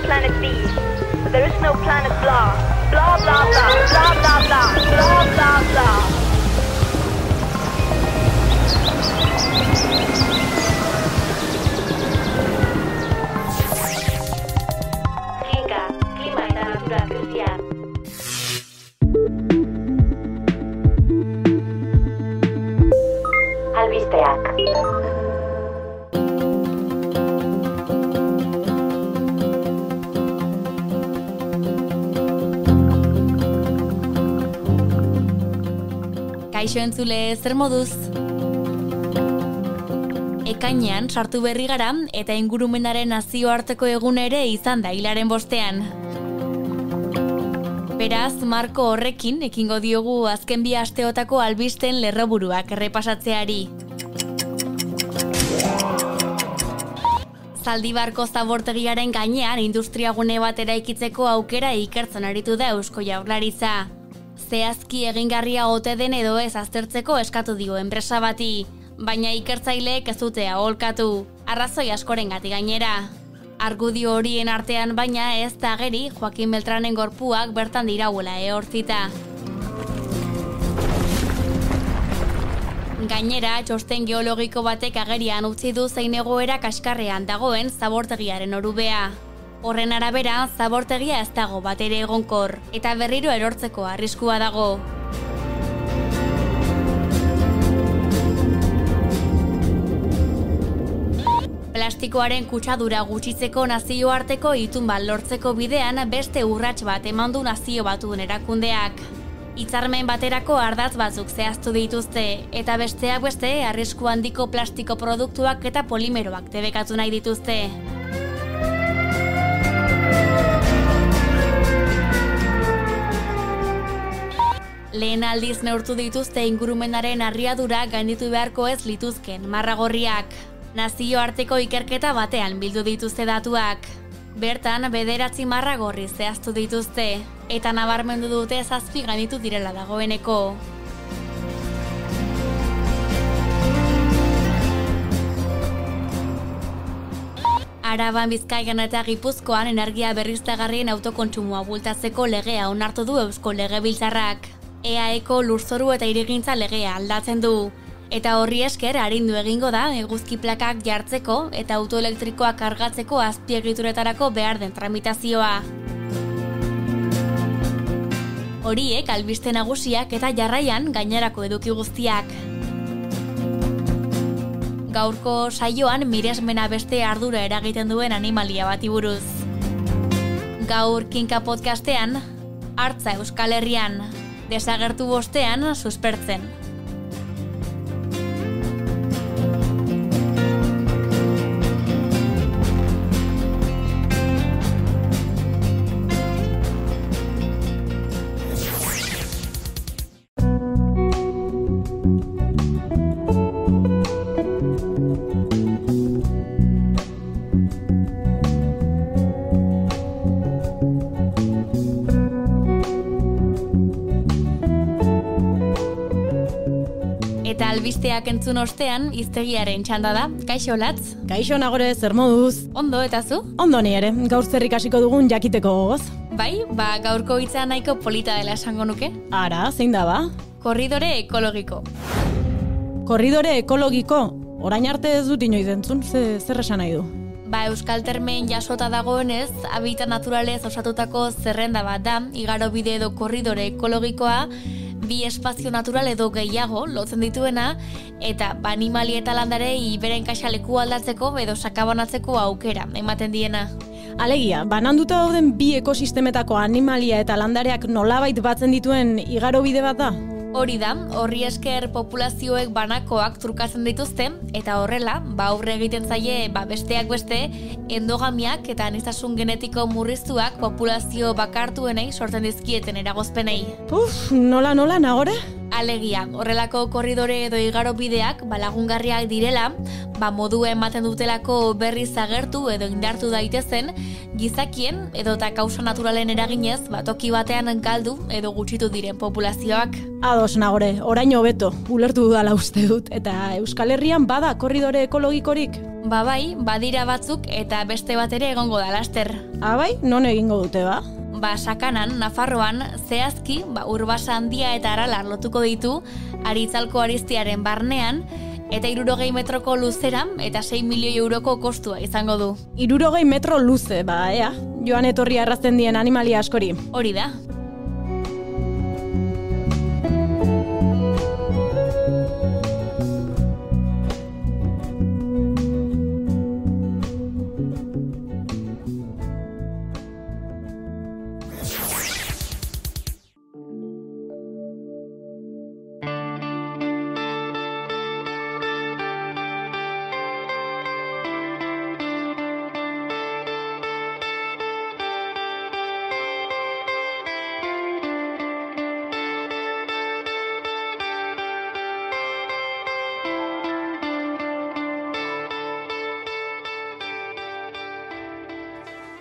planet B. There is no planet blah. Blah, blah, blah. Blah, blah, blah. Blah, blah, blah. Klinka, klima eta natura krisia. Albisteak. Kaixo entzule, zer moduz? Ekainean sartu berri gara eta ingurumenaren nazioarteko egun ere izan da hilaren 5ean. Beraz, marko horrekin ekingo diogu azken 2 asteotako albisten lerroburuak errepasatzeari. Zaldibarko zabortegiaren gainean industriagune bat eraikitzeko aukera ikertzen aritu da Eusko Jaurlaritza. Zehazki egingarria ote den edo ez aztertzeko eskatu dio enpresa bati, baina ikertzaileek ez dute aholkatu, arrazoi askorengatik gainera. Argudio horien artean baina ez da ageri Joaquin Beltranen gorpuak bertan dirauela ehortzita. Gainera, txosten geologiko batek agerian utzi du zein egoera kaskarrean dagoen zabortegiaren orubea. Horren arabera, zabortegia ez dago batere egonkor, eta berriro erortzeko arriskua dago. Plastikoaren kutsadura gutxitzeko nazioarteko itun bat lortzeko bidean beste urrats bat eman du Nazio Batuen erakundeak. Hitzarmen baterako ardatz batzuk zehaztu dituzte, eta besteak beste arrisku handiko plastiko produktuak eta polimeroak debekatu nahi dituzte. Lehen aldiz neurtu dituzte ingurumenaren harriadura gainditu beharko ez lituzken marragorriak. Nazioarteko ikerketa batean bildu dituzte datuak. Bertan 9 marragorri zehaztu dituzte, eta nabarmendu dute 7 gainditu direla dagoeneko. Araban, Bizkaian eta Gipuzkoan energia berriztagarrien autokontsumoa bultatzeko legea onartu du Eusko Legebiltzarrak. EAEko lurzoru eta hirigintza legea aldatzen du. Eta horri esker arindu egingo da eguzki plakak jartzeko eta autoelektrikoak kargatzeko azpiegituretarako behar den tramitazioa. Horiek albiste nagusiak eta jarraian gainerako eduki guztiak. Gaurko saioan miresmena beste ardura eragiten duen animalia bati buruz. Gaur Kinka podcastean, Artza Euskal Herrian, desagertu bostean suspertzen. Eta albisteak entzun ostean, hiztegiaren txanda da. Kaixo, Latz? Kaixo, Nagore, zer moduz? Ondo, eta zu? Ondo ni ere, gaur zer ikasiko dugun jakiteko gogoz. Bai, gaurko hitza nahiko polita dela esango nuke. Ara, zein da ba? Korridore ekologiko. Korridore ekologiko? Orain arte ez dut inoiz entzun, zer esan nahi du? Euskal termen jasota dagoenez, habitat naturalez osatutako zerrenda bat da, igarobide edo korridore ekologikoa, 2 espazio natural edo gehiago lotzen dituena, eta animali eta landarei beren kaxaleku aldatzeko edo sakabanatzeko aukera ematen diena. Alegia, bananduta dauden 2 ekosistemetako animalia eta landareak nolabait batzen dituen igarobide bat da? Hori da, horri esker populazioek banakoak trukatzen dituzte, eta horrela, aurre egiten zaie besteak beste, endogamiak eta aniztasun genetiko murriztuak populazio bakartuenei sortzen dizkieten eragozpenei. Nola, Nagore? Alegia, horrelako korridore edo igarobideak lagungarriak direla, modu ematen dutelako berriz agertu edo indartu daitezen, gizakien edo eta kausa naturalen eraginez, toki batean galdu edo gutxitu diren populazioak. Ados nagore, orain hobeto, ulertu dudala uste dut, eta Euskal Herrian bada korridore ekologikorik? Bai, badira batzuk eta beste bat ere egongo da laster. Bai, non egingo dute ba? Sakanan, Nafarroan, zehazki, Urbasa Handia eta Aralar lotuko ditu, Aritzalko Aristiaren barnean, eta 60 metroko luzera eta 6 milioi euroko kostua izango du. 60 metro luze, ea, joan etorri arrazten dien animalia askori. Hori da.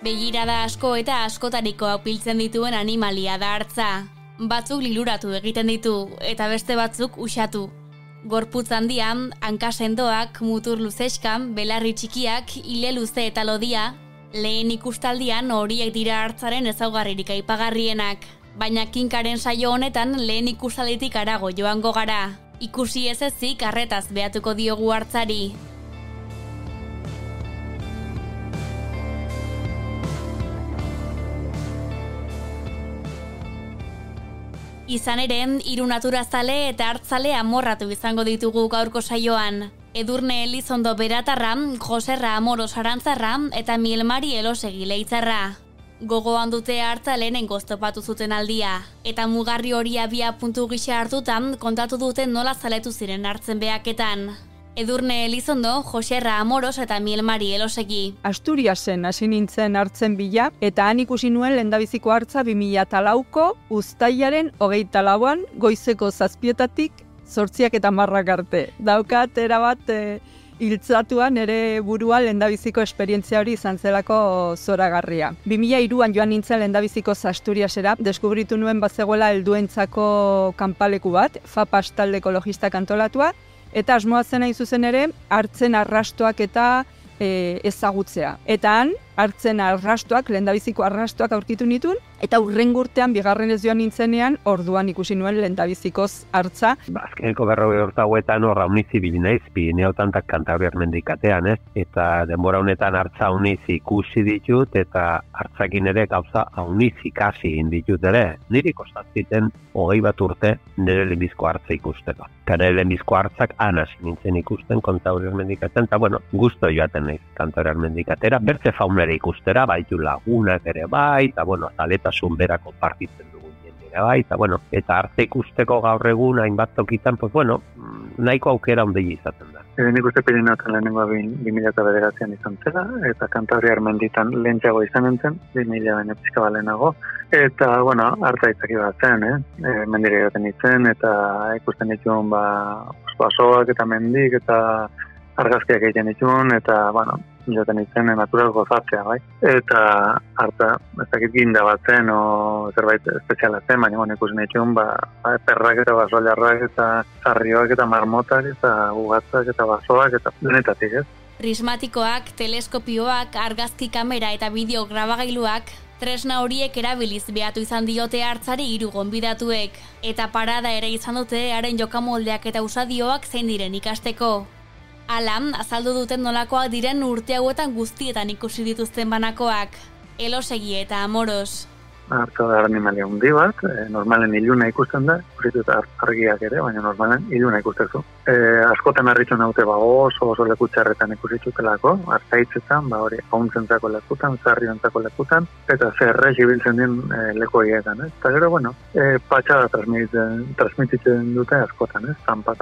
Begirada asko eta askotariko apiltzen dituen animalia da hartza. Batzuk liluratu egiten ditu eta beste batzuk uxatu. Gorputz handian, hanka sendoak, mutur luzeskan, belarri txikiak, ile luze eta lodia, lehen ikustaldian horiek dira hartzaren ezaugarririk aipagarrienak. Baina kinkaren saio honetan lehen ikustalditik harago joango gara. Ikusi ez ezik arretaz behatuko diogu hartzari. Izan ere, hiru naturazale eta hartzale amorratu izango ditugu gaurko saioan. Edurne Elizondo Beratarra, Joserra Amoros Arantzarra eta Mielmari Elosegi Leitzarra. Gogoan dute hartza lehenengo topatu zuten aldia. Eta mugarri hori abia puntu gisa hartutan kontatu duten nola zaletu ziren hartzen behaketan. Edurne Elizondo, Joserra Amoros eta Mielmari Elosegi. Asturiasen hasi nintzen hartzen bila, eta han ikusi nuen lehendabiziko hartza 2004ko uztailaren 24an goizeko 7:00 8:40 arte. Daukat erabat hiltzatuan ere burua lehendabiziko esperientzia hori izan zelako zoragarria. 2003an joan nintzen lehendabiziko Asturiasera, deskubritu nuen bazegoela helduentzako kanpaleku bat, FAPAS talde ekologistak antolatua, eta asmoa zen hain zuzen ere, hartzen arrastoak eta ezagutzea. Eta han, hartzen arrastoak, lehendabiziko arrastoak aurkitu nituen, eta hurrengo urtean, bigarrenez joan nintzenean, orduan ikusi nuen lehendabizikoz hartza. Azkeneko 40 urte hauetan horra uniz ibili naiz, Pirinioetan eta Kantabriar mendikatean, eta denbora honetan hartza uniz ikusi ditut, eta hartzakin ere gauza uniz ikasi ditut ere. Niri kostatziten 21 urte nire lehenbizko hartza ikusteko. Nire lehenbizko hartzak anas nintzen ikusten Kantabriar mendikatean, eta bueno, gusto joaten naiz Kantabriar mendikatera, bertze faunera ikustera, baitu lagunak ere bai, eta bueno, azaletasun berako partitzen dugun jendera bai, eta bueno, eta arte ikusteko gaur egun hainbat tokitan, pues bueno, nahiko aukera ondei izaten da. Nik uste Pirinioetan lehenengoa 2009an izan zela, eta Kantabriar menditan lehentxeago izan nintzen, 2000 baina pixka balenago, eta, bueno, hartza izaki bat zen, mendire joten nintzen, eta ikusten dituen, basoak eta mendik, eta argazkiak egiten dituen, eta, bueno, joten nintzen natural gozatzea, bai. Eta hartza, ez dakit ginda bat zen, o zerbait espeziala zen, baina ikusten dituen, perrak eta basoilarrak eta zarrioak eta marmotak eta ugatzak eta basoak eta denetatik, ez? Prismatikoak, teleskopioak, argazki kamera eta bideo grabagailuak, tresna horiek erabiliz behatu izan diote hartzari 3 gonbidatuek. Eta parada ere izan dute haren jokamoldeak eta usadioak zein diren ikasteko. Hala, azaldu duten nolakoak diren urte hauetan guztietan ikusi dituzten banakoak. Elosegi eta Amoros. Hartza da animalia hundi bat, normalen iluna ikusten da, ikusitu argiak ere, baina normalen iluna ikustezu. Askotan harritu naute oso lekutxarretan ikusitutelako, hartzaitzetan, hori hauntzentako lekutan, zarriontzako lekutan, eta zerrez ibiltzen den leku horietan, Eta gero, bueno, patxada transmititzen dute askotan, Zampa,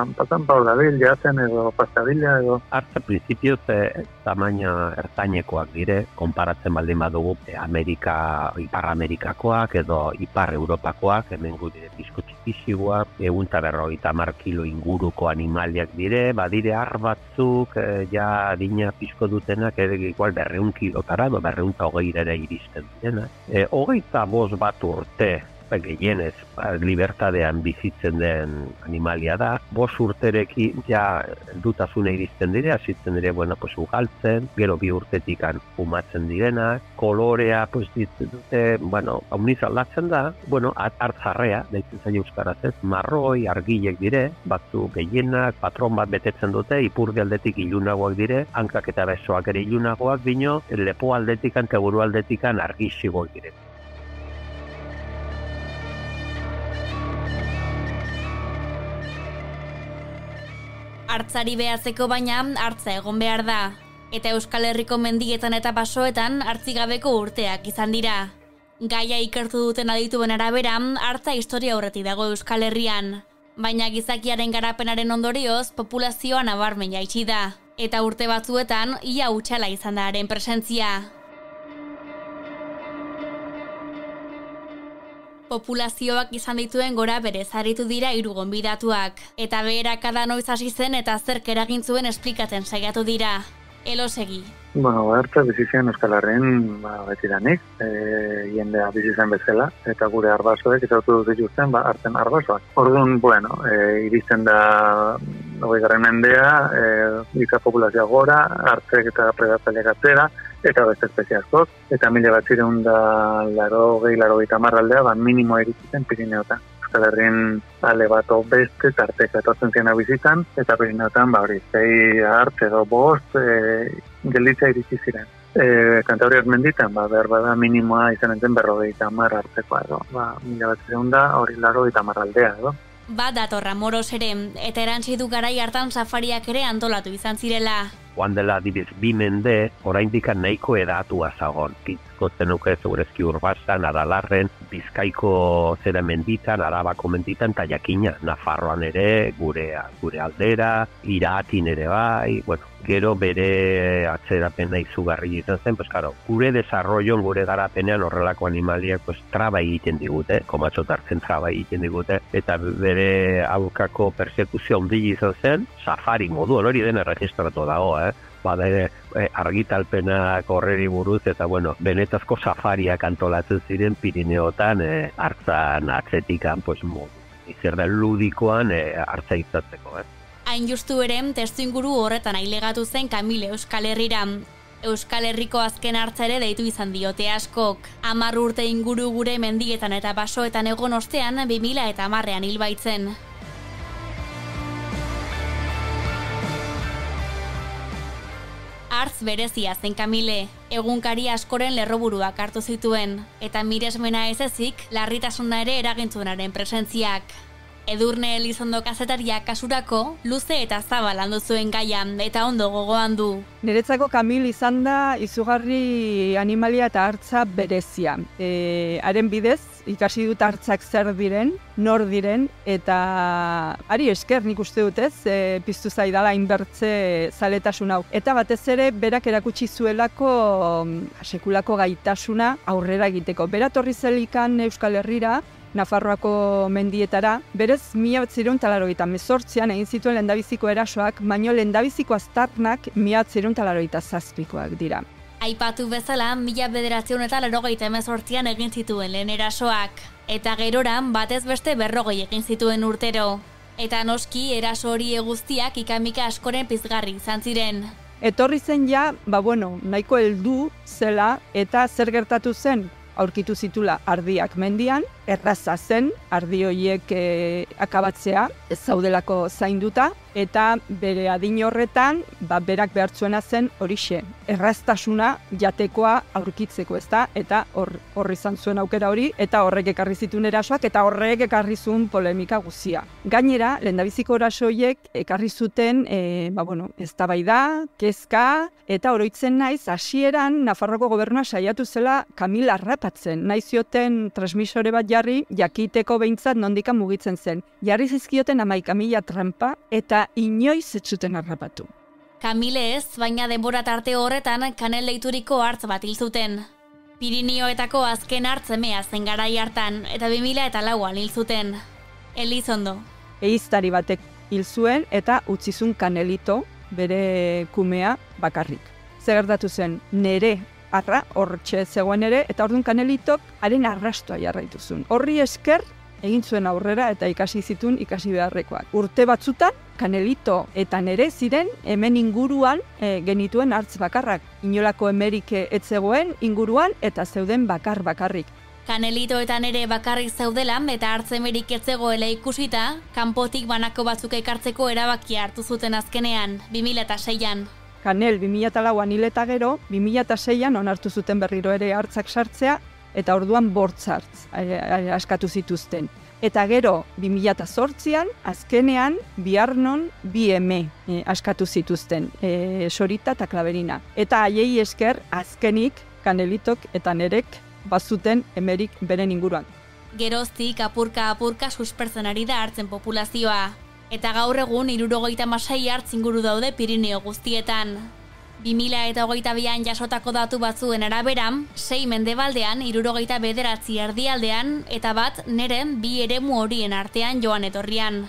hor dabil, jaten edo pastabila edo... Hartza prinsipioz tamaina ertainekoak dire, konparatzen baldin badugu Ipar Amerikako Amerikakoak edo Ipar Europakoak, hemen gure pizko txikizioak, 150 kilo inguruko animaliak dire, badire har batzuk, ja adina pizko dutenak, igual 200 kilotara, 220 iristen direnak. 25 bat urte, gehienez, libertadean bizitzen den animalia da. 5 urterekin ja dutasuna iristen dire, hasitzen dire, ugaltzen, gero 2 urtetikan fumatzen direnak, kolorea, dute, hauniz aldatzen da, hartzarrea, deitzen zaio euskaraz ez, marroi, argilek dire, batzu gehienak, patron bat betetzen dute, ipurdi aldetik ilunagoak dire, hankak eta besoak ere ilunagoak, bino, lepo aldetikan, teguru aldetikan argixigoak dire. Hartzari behatzeko baina hartza egon behar da. Eta Euskal Herriko mendietan eta basoetan hartzigabeko urteak izan dira. Gaia ikertu duten adituen arabera, hartza historia aurretik dago Euskal Herrian. Baina gizakiaren garapenaren ondorioz, populazioa nabarmen jaitsi da. Eta urte batzuetan, ia hutsala izan da haren presentzia. Populazioak izan dituen gora berez aritu dira 3 gonbidatuak. Eta beherakada noiz hasi zen eta zerk eragin zuen esplikatzen saiatu dira. Elosegi. Hartza bizitzen Euskal Herrian betidanik, jendea bizitzen bezala, eta gure arbasoek izautu dituzten hartzen arbasoak. Orduan, iristen da 20. mendea, giza populazioa gora, hartzek eta predatzaileak atzera, eta beste espezie askok, eta 1980 aldea, minimoa iritzen Pirineotan. Euskal Herrien ale bat beste, tarteka etortzen ziena bizitan, eta Pirineotan, 6 hart edo 5, gelditza iritsi ziren. Kantabriar menditan, behar bada minimoa izan enten 50 hartzekoa edo. 1980 aldea edo. Datorra Moros ere, eta erantzi du garai hartan safariak ere antolatu izan zirela. Joan dela adibidez 2 mende, oraindik nahiko edatua zagon. Pizko zenuke zeurezki Urbasan, Adalarren, Bizkaiko zera menditan, Arabako menditan, eta jakina, Nafarroan ere, gure aldera, Iratin ere bai, gero bere atzerapena izugarri izan zen, gure desarrolloan, gure garapenean horrelako animaliak traba egiten digute, komatxotartzen traba egiten digute, eta bere aurkako persekuzio handi izan zen, safari modu, hori den erregistratu dago, argitalpenak horreri buruz, eta benetazko safariak antolatzen ziren Pirineotan hartzan atzetikan, izer da ludikoan hartza izatzeko. Hain justu ere, testu inguru horretan ailegatu zen Kamile Euskal Herrira. Euskal Herriko azken hartza ere deitu izan diote askok. 10 urte inguru gure mendietan eta basoetan egon ostean 2010an hil baitzen. Hartz berezia zen Kamile, egunkari askoren lerroburuak hartu zituen, eta miresmena ez ezik, larritasuna ere eragintzunaren presentziak. Edurne Elizondo kazetaria kasurako, luze eta zabal handu zuen gaia, eta ondo gogoan du. Niretzako Kamil izan da izugarri animalia eta hartza berezia. Haren bidez, ikasi dut hartzak zer diren, nor diren, eta ari esker nik uste dut piztu zaidala inbertze zaletasun hau. Eta batez ere, berak erakutsi zuelako sekulako gaitasuna aurrera egiteko. Beratorri zelikan Euskal Herrira, Nafarroako mendietara, berez 1988an egin zituen lehendabiziko erasoak, baino lehendabiziko aztarnak 1987koak dira. Aipatu bezala, 1988an egin zituen lehen erasoak, eta geroran batez beste 40 egin zituen urtero. Eta noski eraso hori guztiak ikamika askoren pizgarri izan ziren. Etorri zen nahiko heldu zela eta zer gertatu zen? Aurkitu zitula ardiak mendian, erraza zen ardi horiek akabatzea, ez zaudelako zainduta, eta bere adin horretan, berak behartzuena zen horixe, erraztasuna jatekoa aurkitzeko, ezta? Eta hor izan zuen aukera hori, eta horrek ekarri zituen erasoak, eta horrek ekarri zuen polemika guzia. Gainera, lehendabiziko eraso horiek ekarri zuten, eztabaida, kezka, eta oroitzen naiz, hasieran Nafarroko gobernua saiatu zela Kamil harrapatzen, nahi zioten transmisore bat jarri, jakiteko behintzat nondikan mugitzen zen. Jarri zizkioten 11.000 trampa, eta inoiz ez zuten harrapatu. Kamile ez, baina denbora tarte horretan kanel deituriko hartz bat hil zuten. Pirinioetako azken hartzemea zen garai hartan, eta 2004an hil zuten. Elizondo. Ehiztari batek hil zuen eta utzizun Kanelito bere kumea bakarrik. Zer gertatu zen, nere arra hortxe zegoen ere, eta orduan Kanelitok haren arrastoa jarraitu zuen. Horri esker egin zuen aurrera eta ikasi zituen ikasi beharrekoak. Urte batzutan, Kanelito eta nere ziren hemen inguruan genituen hartz bakarrak. Inolako emerike etzegoen inguruan eta zeuden bakarrik. Kanelito eta nere bakarrik zeudela eta hartzemerik etzegoela ikusita, kanpotik banako batzuk ekartzeko erabakia hartu zuten azkenean, 2006an. Kanel 2004an hil eta gero, 2006an onartu zuten berriro ere hartzak sartzea, eta orduan bortzartz askatu zituzten. Eta gero, 2008an, azkenean, Biarnon bi eme askatu zituzten, Sorita eta Klaberina. Eta haiei esker, azkenik, Kanelitok eta nerek bazuten emerik beren inguruan. Geroztik apurka suspertzen ari da hartzen populazioa. Eta gaur egun 76 hartz inguru daude Pirineo guztietan. 2022an jasotako datu batzuen araberan, 6 mendebaldean, 69 erdialdean, eta bat neren 2 eremu horien artean joan etorrian.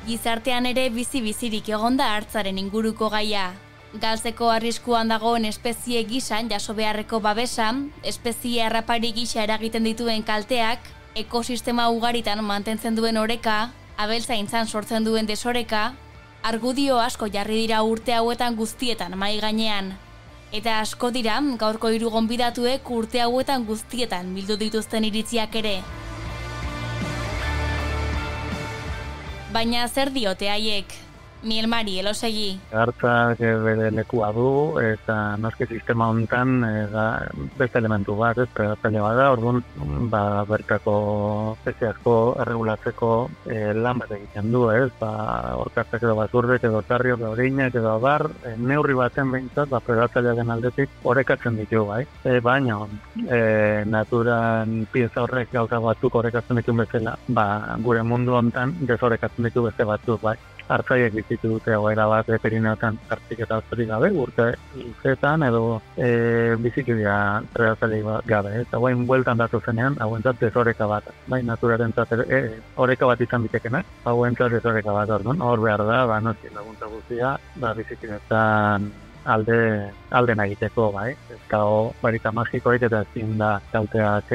Gizartean ere bizi-bizirik egonda hartzaren inguruko gaia. Galtzeko arriskuan dagoen espezie gisan jaso beharreko babesa, espezie harrapari gisa eragiten dituen kalteak, ekosistema ugaritan mantentzen duen oreka, abeltzaintzan sortzen duen desoreka, argudio asko jarri dira urte hauetan guztietan mahai gainean. Eta asko dira gaurko 3 gonbidatuek urte hauetan guztietan bildu dituzten iritziak ere. Baina zer diote haiek? Mielmari, Elosegi. Hartzak bere lekua du, eta noski sistema honetan beste elementu bat, predatzaile bat da, orduan bertako espezie asko erregulatzeko lan bat egiten du, orkartzak edo baturrek edo tarriok edo orinak edo abar, neurri baten behintzat, predatzaile den aldetik orekatzen ditu, baina naturan pieza horrek gauza batzuk orekatzen ditu bezala, gure mundu honetan desorekatzen ditu beste batzuk, hartzaiek bizitu dute egoera bat Pirineotan hartzik eta hartzik gabe, urte luzeetan edo biziki dira predatzaile gabe. Eta guain bueltan datu zenean, hauentzat desoreka bat. Naturaren oreka bat izan bitekenak, hauentzat desoreka bat orduan. Hor behar da, noski laguntza guztia, biziki detan alde nagiteko, ezkao barita magikoik eta ezin da kalteak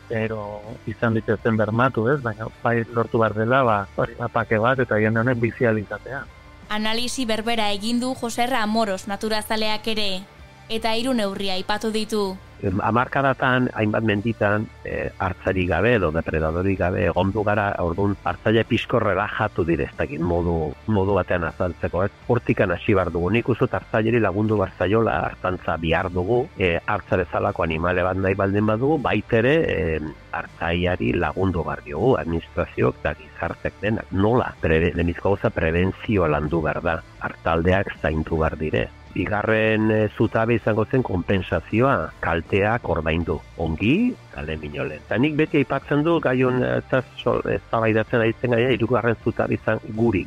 ero izan dituzten bermatu, baina lortu behar dela, pake bat eta jende honek bizializatea. Analisi berbera egin du Joserra Amoros naturazaleak ere, eta 3 neurria aipatu ditu. Hamarkadatan, hainbat menditan, hartzari gabe edo depredadori gabe egondu gara, orduan hartzaile pixko relajatu direztakin modu batean azaltzeko. Hortikan hasi behar dugu, nik uzut hartzaileri lagundu barzaiola hartantza bihar dugu, hartzare zalako animale bat nahi baldin badugu, baitere hartzaileari lagundu behar diogu, administrazioak eta gizartek denak. Nola? Denizko gauza prebentzioa landu behar da, hartaldeak zaindu behar dire. Bigarren zutabe izango zen konpensazioa, kalteak ordaindu. Ongi, kale minolen. Eta nik beti aipatzen du, gaion eztabaidatzen aitzen gaia, 3. zutabe izan guri,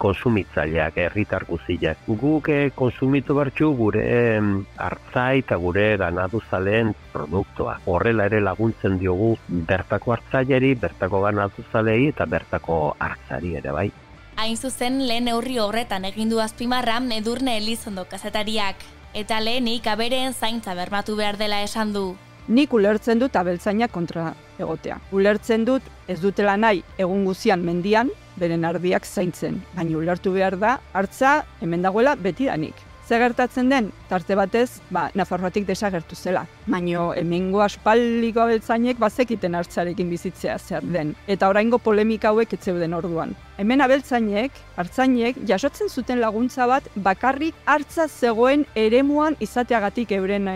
konsumitzaileak, herritar guztiak. Guk konsumitu bertxu gure hartzai eta gure ganaduzaleen produktua. Horrela ere laguntzen diogu bertako hartzaileri, bertako ganaduzalei eta bertako hartzari ere bai. Hain zuzen lehen neurri horretan egindu azpimarra Edurne Elizondo kazetariak, eta lehenik abereen zaintza bermatu behar dela esan du. Nik ulertzen dut abeltzainak kontra egotea. Ulertzen dut ez dutela nahi egun guzian mendian, beren ardiak zaintzen, baina ulertu behar da hartza hemen dagoela betidanik. Zer gertatzen den, tarte batez, Nafarroatik desagertu zela. Baina hemengo aspaldiko abeltzainek bazekiten hartzarekin bizitzea zer den. Eta oraingo polemika hauek ez zeuden orduan. Hemen abeltzainek, hartzainek, jasotzen zuten laguntza bat bakarrik hartza zegoen eremuan izateagatik euren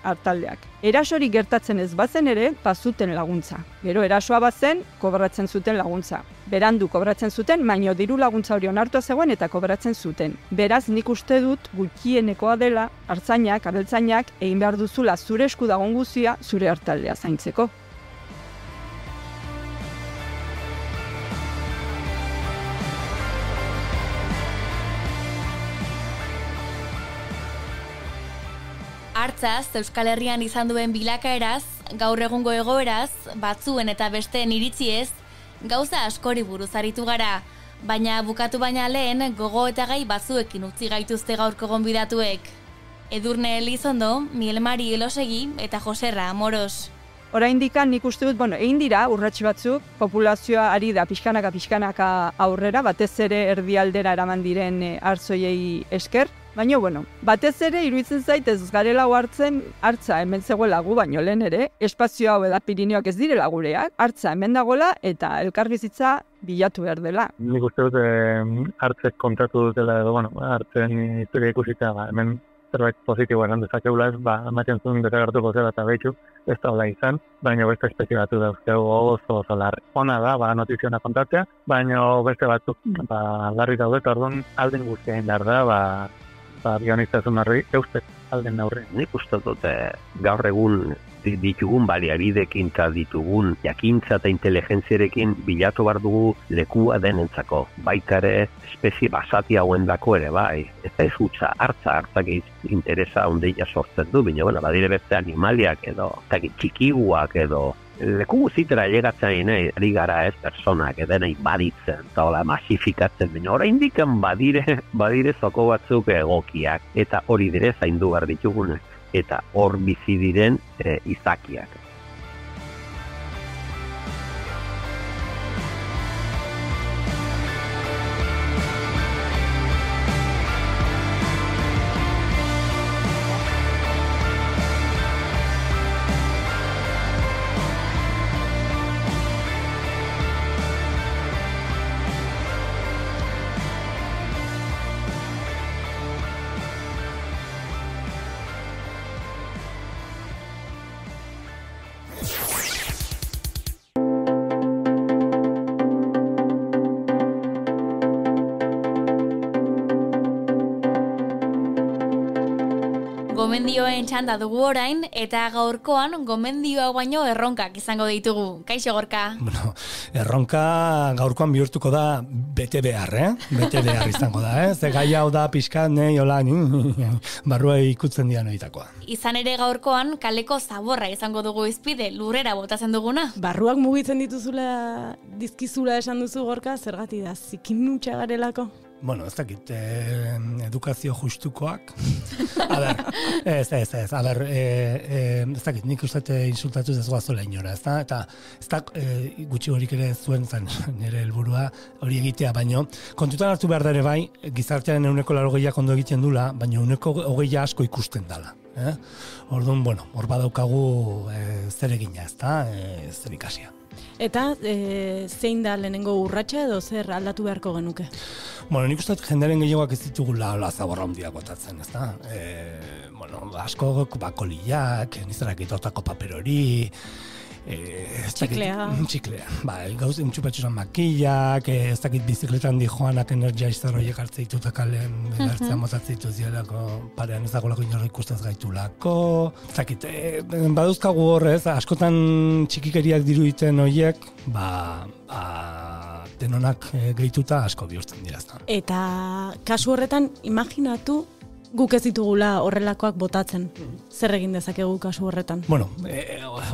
hartaldeak. Erasorik gertatzen ez bazen ere, bazuten laguntza. Gero erasoa bazen, kobratzen zuten laguntza. Berandu kobratzen zuten, baino diru laguntza hori onartua zegoen eta kobratzen zuten. Beraz, nik uste dut gutxienekoa dela hartzainak, abeltzainak egin behar duzula zure esku dagoen guztia zure hartaldea zaintzeko. Artzaz, Euskal Herrian izan duen bilakaeraz, gaur egungo egoeraz, batzuen eta besteen iritziez, gauza askori buruz aritu gara, baina bukatu baina lehen gogo eta gai batzuekin utzi gaituzte gaurko gonbidatuek. Edurne Elizondo, Mielmari Elosegi eta Joserra Amoros. Oraindikan nik uste dut, egin dira urratsi batzuk, populazioa ari da pixkanaka aurrera, batez ere erdialdera eraman diren artzoiei esker. Baina, batez ere iruditzen zait ez garela hartzen hartza hemen zegoela gu baino lehen ere, espazio hau eda Pirineoak ez direla gureak, hartza hemen dagoela eta elkarbizitza bilatu behar dela. Nik uste dut hartzek kontatu dutela edo, hartzen historia ikusita, hemen zerbait positiboa eran dezakegula ez, ematen zuen desagertuko zela eta behitxu, ez da hola izan, baina beste espezie batu dauzkegu oso larri. Ona da, notiziona kontatzea, baina beste batzuk larri daude, eta orduan alden guztia indar da, bioniztazun horri eustek alden aurre. Nik uste dute gaur egun ditugun baliabidekin eta ditugun jakintza eta inteligentziarekin bilatu behar dugu lekua denentzako. Baita ere espezie basati hauen dako ere bai. Eta ez hutsa hartzak interesa ondeia sortzen du, baina badire beste animaliak edo txikiguak edo leku guztitera llegatzen ari gara ez personak edenei baditzen eta hola masifikatzen, baina oraindik badire zoko batzuk egokiak eta hori dire zaindu behar ditugunak eta hor bizi diren izakiak. Gomendioen txanda dugu orain, eta gaurkoan gomendioa baino erronkak izango ditugu. Kaixo, Gorka? Erronka gaurkoan bihurtuko da bete behar, Bete behar izango da, Ze gai hau da pixkat, barrua ikutzen dian oitakoa. Izan ere gaurkoan kaleko zaborra izango dugu izpide, lurrera botatzen duguna. Barruak mugitzen dituzula, dizkizula esan duzu, Gorka, zergatik da, zikinutxa garelako? Ez dakit, edukazio justukoak. Ez dakit, nik uste insultatuz ez goazola inora, ez da? Eta ez da, gutxi horik ere zuen zen nire helburua hori egitea, baino. Kontutan hartu behar dara bai, gizartearen 180 ondo egiten dula, baina 120 asko ikusten dala. Orduan, hor badaukagu zer egina, ez da? Zer ikasia. Eta zein da lehenengo urratsa edo zer aldatu beharko genuke? Nik uste jendearen gehiagoak ez ditugula zaborra handiak botatzen, ez da? Asko kolillak, nizarak itotako paper hori, txiklea. Gauz entxupatxusan makillak, ez dakit bizikletan di joanak energizer horiek hartze dituta kalen, hartzea motatze ditu zielako, parean ez dagolako inorra ikustez gaitulako. Ez dakit, baduzkagu horrez, askotan txikikeriak diruditen horiek, denonak gehituta asko bihurtzen dira. Eta kasu horretan, imaginatu guk ez ditugula horrelakoak botatzen. Zer egin dezakegu kasu horretan?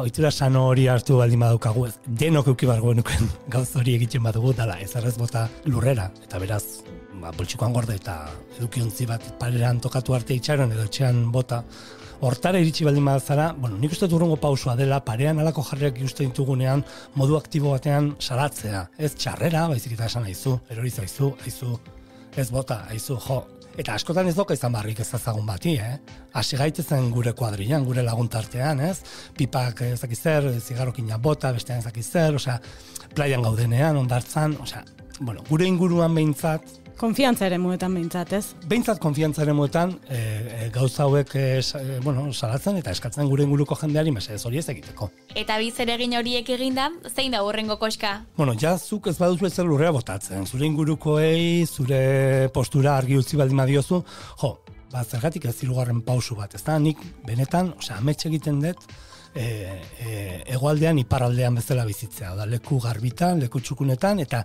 Ohitura sano hori hartu baldin badaukagu, denok euki bargo nuken gauz hori egiten badugu, dala, ezarrez bota lurrera, eta beraz, boltsikoan gorde eta edukiontzi bat pareran tokatu arte itxaron edo etxean bota, hortara iritsi baldin badazara, nik uste urrungo pausua dela, parean alako jarriak ikusten ditugunean, modu aktibo batean salatzea. Ez txarrera, baizik eta esan aizu, erori zaizu, ez bota, aizu, jo. Eta askotan ez doka izan barrik ez ezagun bati, Hasi gaitezen gure kuadrilan, gure laguntartean, Pipak ezakizer, zigarrokina bota, bestean ezakizer, plaian gaudenean, ondartzan, gure inguruan behintzat, Konfiantza ere muetan behintzat, ez? Behintzat konfiantza ere muetan gauza hauek salatzen eta eskatzen gure inguruko jendeari mesedez hori ez egiteko. Eta bizeregin horiek eginda, zein da hurrengo koska? Zuk ez baduzu ez lurrera botatzen. Zure ingurukoei, zure postura argi utzi baldin badiozu, zergatik ez hirugarren pausu bat, ez da? Nik benetan, amets egiten dut, hegoaldean iparraldean bezala bizitzea, da leku garbitan, leku txukunetan eta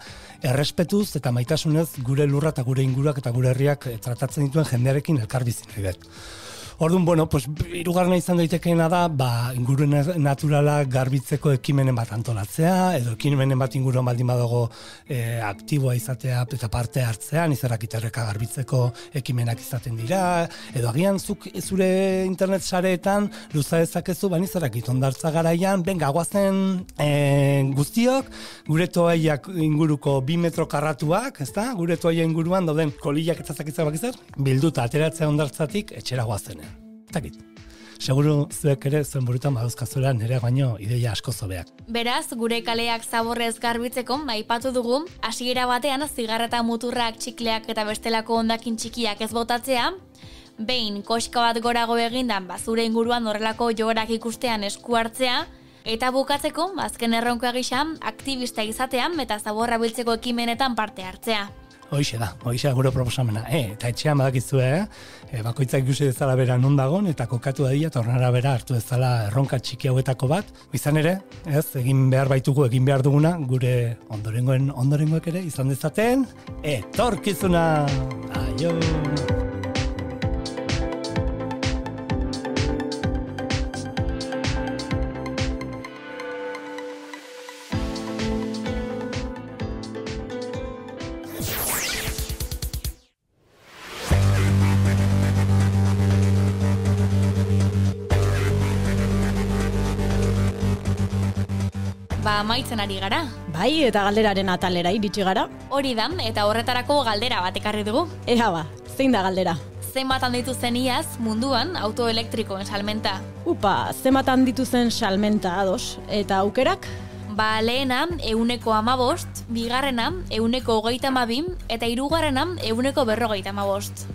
errespetuz eta maitasunez gure lurra eta gure inguruak eta gure herriak tratatzen dituen jendearekin elkar bizi nahi dut. Orduan, bueno, pues, hirugarrena izan daitekeena da, inguru naturala garbitzeko ekimenen bat antolatzea, edo ekimenen bat inguruan baldin badago aktiboa izatea eta parte hartzean, izarakiterreka garbitzeko ekimenak izaten dira, edo agian zuk zure internet sareetan luza dezakezu, izarakit ondartza garaian, benga, guazen guztiok, gure toaiak inguruko 2 metro karratuak, ezta? Gure toaia inguruan dauden kolillak eta zakitzak bakizar, bilduta ateratzea ondartzatik etxera guazenean. Zakit. Seguru zuek ere zuen burutan badauzkazuela nire baino ideia asko zobeak. Beraz, gure kaleak zaborrez garbitzeko aipatu dugu, hasiera batean zigarreta muturrak, txikleak eta bestelako hondakin txikiak ez botatzea, behin koxka bat gorago egindan zure inguruan horrelako joerak ikustean esku hartzea, eta bukatzeko, azken erronkoa gisa, aktivista izatean eta zaborra biltzeko ekimenetan parte hartzea. Hoixe da gure proposamena. Eta etxean badakizue, bakoitzak ikusi dezala bera non dagon, eta kokatu dadila, eta horren arabera hartu dezala erronka txiki hauetako bat. Izan ere, egin behar duguna, gure ondorengoek ere izan dezaten, etorkizuna! Aio! Amaitzen ari gara. Bai, eta galderaren atalera iritsi gara. Hori da, eta horretarako galdera bat ekarri dugu. Ea zein da galdera? Zenbat handitu zen iaz munduan autoelektrikoen salmenta? Zenbat handitu zen salmenta ados. Eta aukerak? Lehena, 115, bigarrena, 132, eta hirugarrena, 145.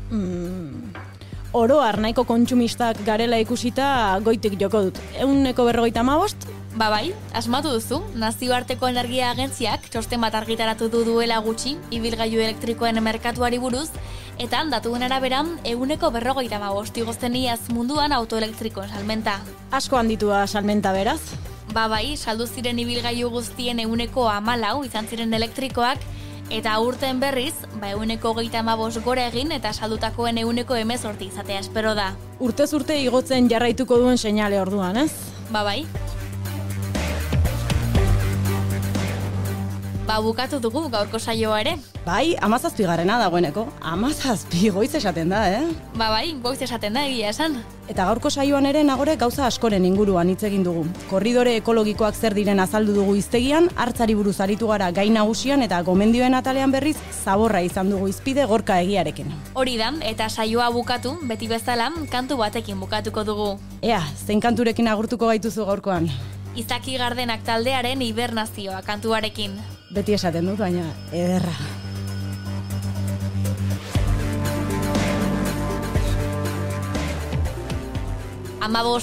Oroar nahiko kontsumistak garela ikusita goitik joko dut. 145? Bai, asmatu duzu, Nazioarteko Energia Agentziak txosten bat argitaratu duela gutxi, ibilgailu elektrikoen merkatuari buruz, eta datuen arabera 145 igozten iaz munduan autoelektrikoen salmenta. Asko handitua salmenta beraz? Bai, saldu ziren ibilgailu guztien 114 izan ziren elektrikoak, eta aurten berriz, 135 gora egin eta saldutakoen 118 izatea espero da. Urtez urte igotzen jarraituko duen seinale orduan, ez? Bai. Bukatu dugu gaurko saioa ere. Bai, 17garrena dagoeneko. 17 goiz esaten da, Bai, goiz esaten da, egia esan. Eta gaurko saioan ere nagore gauza askoren inguruan hitz egin dugu. Korridore ekologikoak zer diren azaldu dugu hiztegian, hartzari buruz aritu gara gai nagusian eta gomendioen atalean berriz zaborra izan dugu izpide Gorka Egiarekin. Hori da, eta saioa bukatu, beti bezala, kantu batekin bukatuko dugu. Ea, zein kanturekin agurtuko gaituzu gaurkoan? Izaki Gardenak taldearen hibernazioa kantuarekin. Beti esaten dut, baina ederra.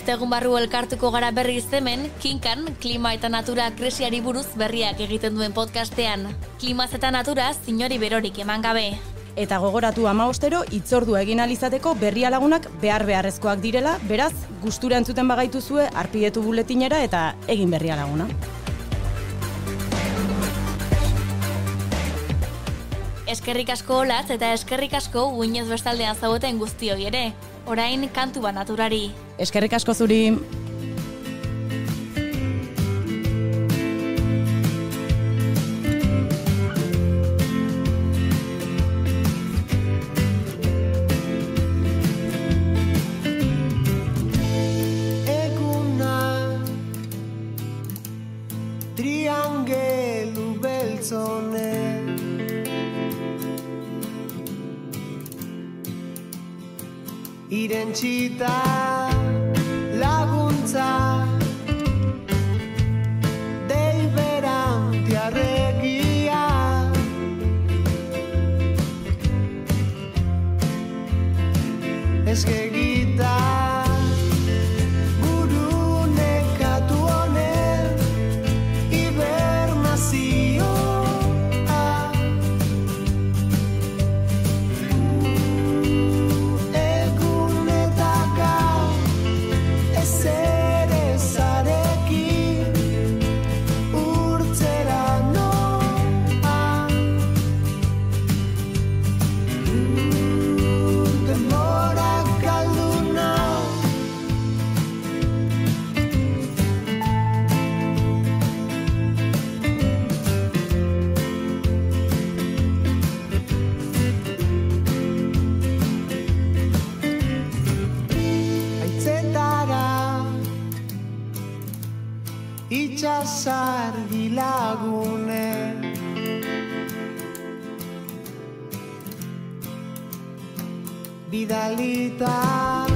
Egun barru elkartuko gara berriz hemen, Kinkan, klima eta natura krisiari buruz berriak egiten duen podcastean. Klimaz eta naturaz, inori berorik eman gabe. Eta gogoratu 15ero hitzordua egin alizateko berria lagunak beharrezkoak direla, beraz, gustura entzuten bagaituzue arpidetu buletinera eta egin berria laguna. Eskerrik asko Olatz eta eskerrik asko uinez bestaldean zaudeten guztioi ere. Orain kantu bat naturari. Eskerrik asko zuri. Triangelu beltzone irentsita laguntza dei berantiarregia eskegita Eres argilagune. Bidalita